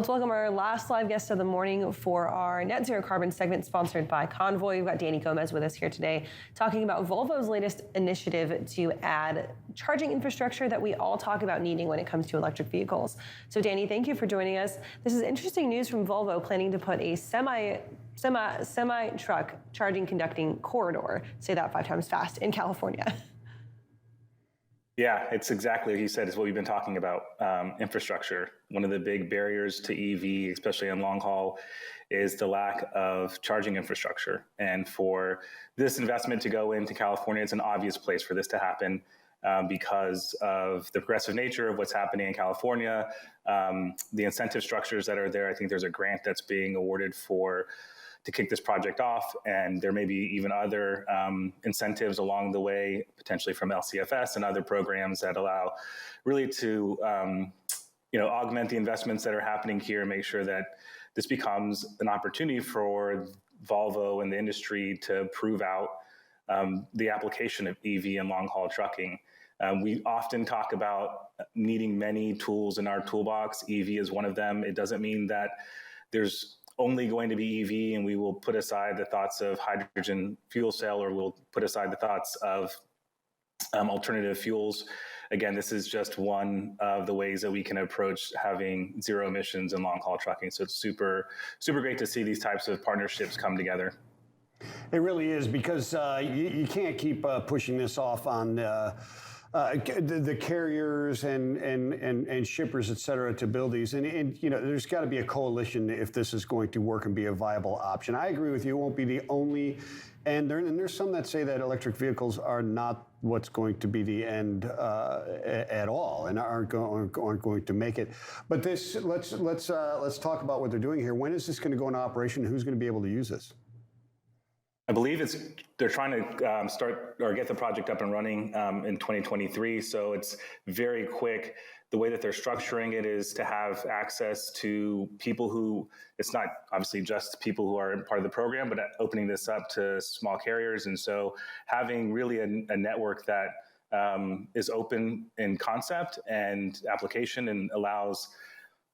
Let's welcome our last live guest of the morning for our Net Zero Carbon segment sponsored by Convoy. We've got Danny Gomez with us here today talking about Volvo's latest initiative to add charging infrastructure that we all talk about needing when it comes to electric vehicles. So Danny, thank you for joining us. This is interesting news from Volvo planning to put a semi-truck charging conducting corridor, say that 5 times fast, in California. Yeah, it's exactly like you said, is what we've been talking about, infrastructure. One of the big barriers to EV, especially in long haul, is the lack of charging infrastructure. And for this investment to go into California, it's an obvious place for this to happen because of the progressive nature of what's happening in California, the incentive structures that are there. I think there's a grant that's being awarded to kick this project off, and there may be even other incentives along the way, potentially from LCFS and other programs that allow really to augment the investments that are happening here and make sure that this becomes an opportunity for Volvo and the industry to prove out the application of EV and long-haul trucking. We often talk about needing many tools in our toolbox. EV is one of them. It doesn't mean that there's only going to be EV and we will put aside the thoughts of hydrogen fuel cell, or we'll put aside the thoughts of alternative fuels. Again, this is just one of the ways that we can approach having zero emissions in long haul trucking. So it's super, super great to see these types of partnerships come together. It really is, because you can't keep pushing this off on the carriers and shippers, et cetera, to build these. And there's got to be a coalition if this is going to work and be a viable option. I agree with you. It won't be the only. And there's some that say that electric vehicles are not what's going to be the end at all, and aren't going to make it. But let's talk about what they're doing here. When is this going to go into operation? Who's going to be able to use this? I believe they're trying to start or get the project up and running in 2023. So it's very quick. The way that they're structuring it is to have access to people who, it's not obviously just people who are part of the program, but opening this up to small carriers. And so having really a network that is open in concept and application and allows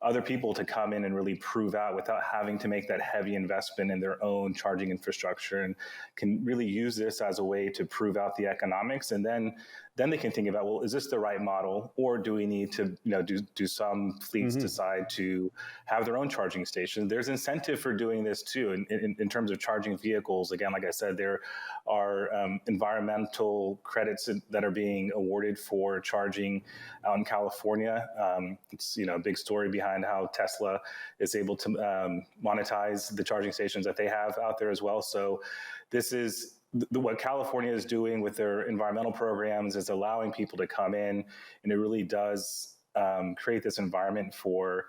other people to come in and really prove out without having to make that heavy investment in their own charging infrastructure, and can really use this as a way to prove out the economics. And then they can think about, well, is this the right model, or do we need to do some fleets decide to have their own charging station? There's incentive for doing this too in terms of charging vehicles. Again, like I said, there are environmental credits that are being awarded for charging out in California. It's a big story behind how Tesla is able to monetize the charging stations that they have out there as well. So this is what California is doing with their environmental programs, is allowing people to come in, and it really does create this environment for,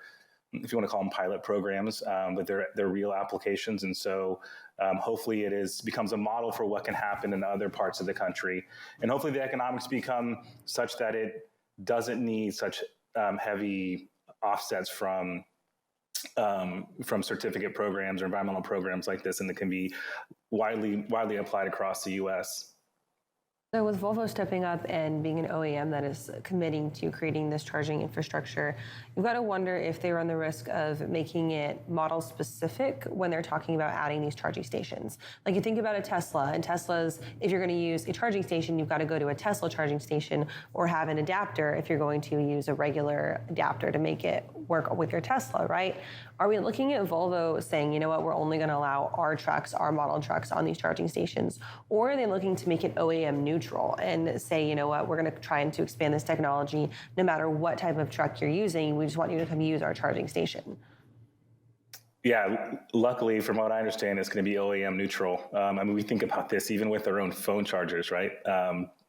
if you want to call them pilot programs, but they're real applications. And so hopefully it becomes a model for what can happen in other parts of the country. And hopefully the economics become such that it doesn't need such heavy offsets from certificate programs or environmental programs like this, and that can be widely applied across the U.S. So with Volvo stepping up and being an OEM that is committing to creating this charging infrastructure, you've got to wonder if they run the risk of making it model specific when they're talking about adding these charging stations. Like, you think about a Tesla, and Teslas, if you're going to use a charging station, you've got to go to a Tesla charging station or have an adapter if you're going to use a regular adapter to make it work with your Tesla, right? Are we looking at Volvo saying, you know what, we're only going to allow our trucks, our model trucks on these charging stations? Or are they looking to make it OEM neutral and say, you know what, we're going to try to expand this technology no matter what type of truck you're using, we just want you to come use our charging station? Yeah, luckily, from what I understand, it's going to be OEM neutral. We think about this even with our own phone chargers, right?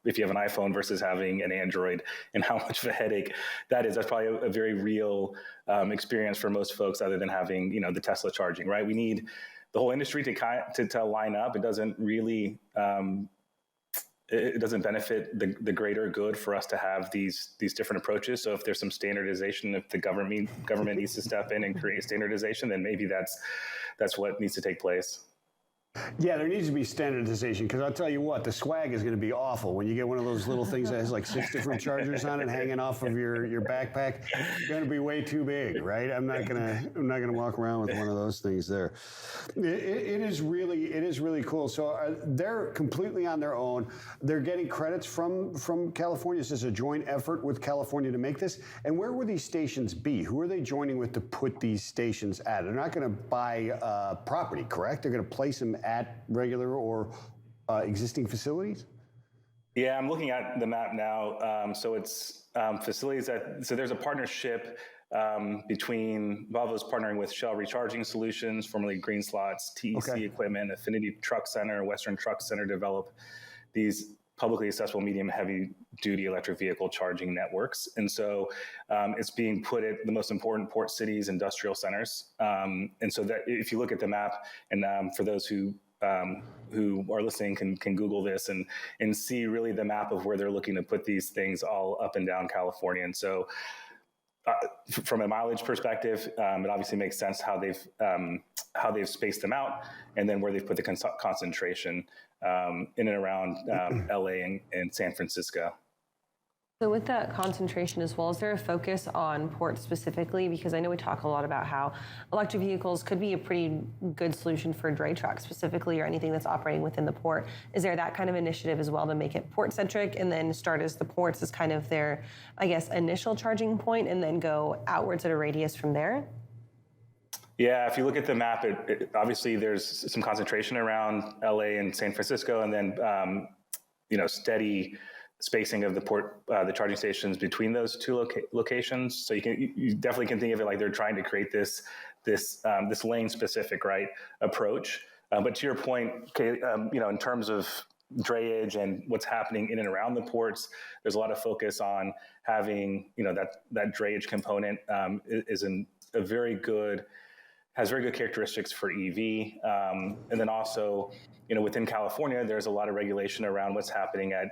If you have an iPhone versus having an Android, and how much of a headache that is. That's probably a very real experience for most folks, other than having the Tesla charging, right? We need the whole industry to line up. It doesn't really it doesn't benefit the greater good for us to have these different approaches. So if there's some standardization, if the government needs to step in and create standardization, then maybe that's what needs to take place. Yeah, there needs to be standardization because I'll tell you what, the swag is going to be awful when you get one of those little things that has like 6 different chargers on it hanging off of your backpack. It's going to be way too big, right? I'm not gonna walk around with one of those things there. It is really cool. So they're completely on their own. They're getting credits from California. This is a joint effort with California to make this. And where will these stations be? Who are they joining with to put these stations at? They're not going to buy property, correct? They're going to place them at regular or existing facilities? Yeah, I'm looking at the map now. So it's facilities so there's a partnership between Volvo's partnering with Shell Recharging Solutions, formerly Green Slots, TEC Equipment, Affinity Truck Center, Western Truck Center develop these publicly accessible medium heavy duty electric vehicle charging networks. And so it's being put at the most important port cities, industrial centers. And so that if you look at the map, and for those who are listening can Google this and see really the map of where they're looking to put these things all up and down California. And so from a mileage perspective, it obviously makes sense how they've spaced them out, and then where they've put the concentration in and around LA and San Francisco. So with that concentration as well, is there a focus on ports specifically? Because I know we talk a lot about how electric vehicles could be a pretty good solution for dray trucks specifically, or anything that's operating within the port. Is there that kind of initiative as well to make it port-centric and then start as the ports as kind of their, I guess, initial charging point and then go outwards at a radius from there? Yeah, if you look at the map, obviously there's some concentration around LA and San Francisco, and then steady spacing of the charging stations between those two locations. So you definitely can think of it like they're trying to create this lane specific approach. But to your point, in terms of drayage and what's happening in and around the ports, there's a lot of focus on having that drayage component has very good characteristics for EV. And then also, within California, there's a lot of regulation around what's happening at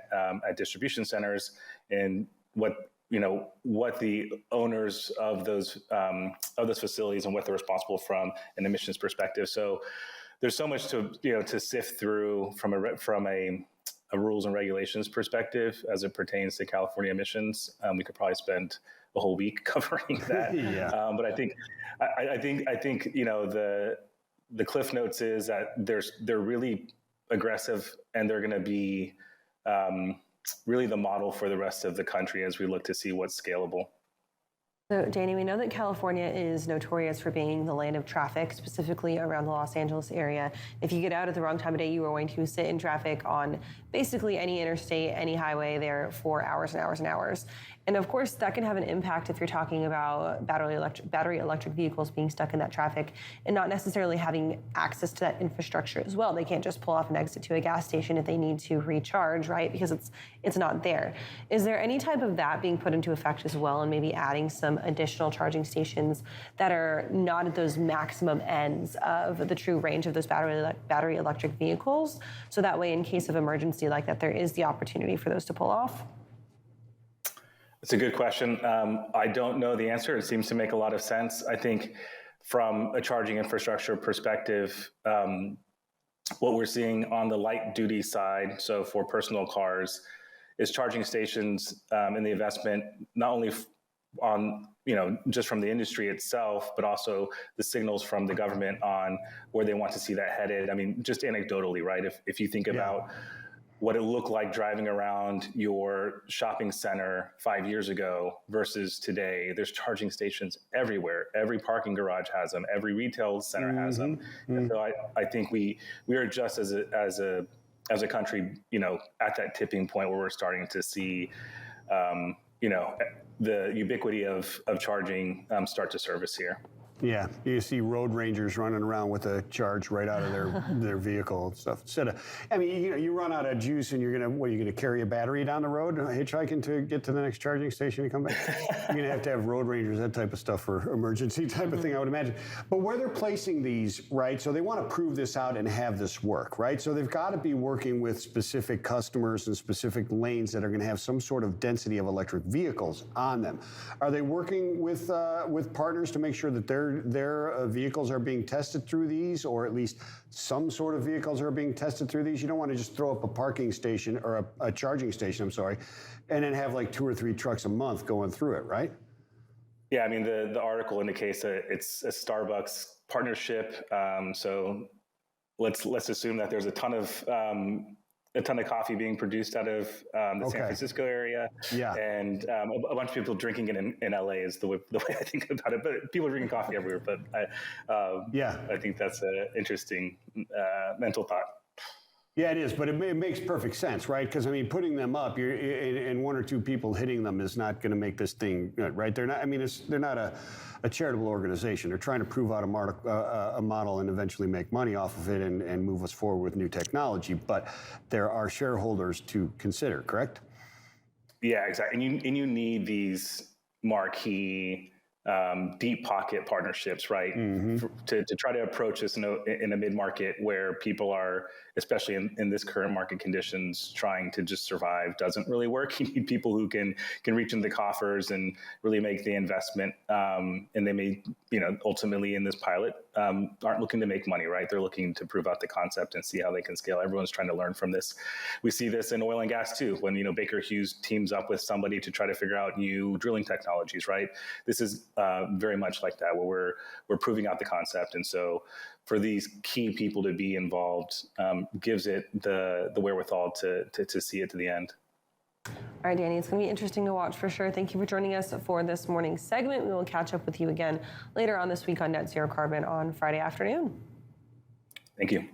distribution centers and what the owners of those facilities and what they're responsible from an emissions perspective. So there's so much to sift through from a rules and regulations perspective as it pertains to California emissions. We could probably spend a whole week covering that. Yeah. But I think the cliff notes is that they're really aggressive, and they're going to be really the model for the rest of the country as we look to see what's scalable. So, Danny, we know that California is notorious for being the land of traffic, specifically around the Los Angeles area. If you get out at the wrong time of day, you are going to sit in traffic on basically any interstate, any highway there for hours and hours and hours. And of course, that can have an impact if you're talking about battery electric vehicles being stuck in that traffic and not necessarily having access to that infrastructure as well. They can't just pull off and exit to a gas station if they need to recharge, right? Because it's not there. Is there any type of that being put into effect as well, and maybe adding some additional charging stations that are not at those maximum ends of the true range of those battery electric vehicles? So that way, in case of emergency like that, there is the opportunity for those to pull off? It's a good question. I don't know the answer. It seems to make a lot of sense. I think from a charging infrastructure perspective, what we're seeing on the light duty side, so for personal cars, is charging stations in the investment, not only on, just from the industry itself, but also the signals from the government on where they want to see that headed. I mean, just anecdotally, right? If you think about what it looked like driving around your shopping center 5 years ago versus today, there's charging stations everywhere. Every parking garage has them. Every retail center has them. And so I think we are just as a country, at that tipping point where we're starting to see, the ubiquity of charging start to surface here. Yeah, you see road rangers running around with a charge right out of their vehicle and stuff. Instead of, you run out of juice and you're gonna carry a battery down the road, hitchhiking to get to the next charging station and come back? You're gonna have to have road rangers, that type of stuff for emergency type of thing, I would imagine. But where they're placing these, right? So they want to prove this out and have this work, right? So they've got to be working with specific customers and specific lanes that are going to have some sort of density of electric vehicles on them. Are they working with partners to make sure that they're their vehicles are being tested through these, or at least some sort of vehicles are being tested through these. You don't want to just throw up a parking station or a charging station, I'm sorry, and then have like 2 or 3 trucks a month going through it, right? Yeah, I mean, the article indicates that it's a Starbucks partnership. So let's assume that there's a ton of coffee being produced out of the San Francisco area. Yeah. And a bunch of people drinking it in LA is the way I think about it. But people are drinking coffee everywhere. But I think that's an interesting mental thought. Yeah, it is, but it makes perfect sense, right? Because I mean, putting them up, and 1 or 2 people hitting them is not going to make this thing good, right? They're not. I mean, they're not a charitable organization. They're trying to prove out a model and eventually make money off of it and move us forward with new technology. But there are shareholders to consider, correct? Yeah, exactly. And you need these marquee, deep pocket partnerships, right? To try to approach this in a mid-market where people are, especially in this current market conditions, trying to just survive doesn't really work. You need people who can reach into the coffers and really make the investment. And they may, ultimately in this pilot, aren't looking to make money, right? They're looking to prove out the concept and see how they can scale. Everyone's trying to learn from this. We see this in oil and gas too, when, Baker Hughes teams up with somebody to try to figure out new drilling technologies, right? This is very much like that, where we're proving out the concept. And so for these key people to be involved gives it the wherewithal to see it to the end. All right, Danny, it's going to be interesting to watch for sure. Thank you for joining us for this morning's segment. We will catch up with you again later on this week on Net Zero Carbon on Friday afternoon. Thank you.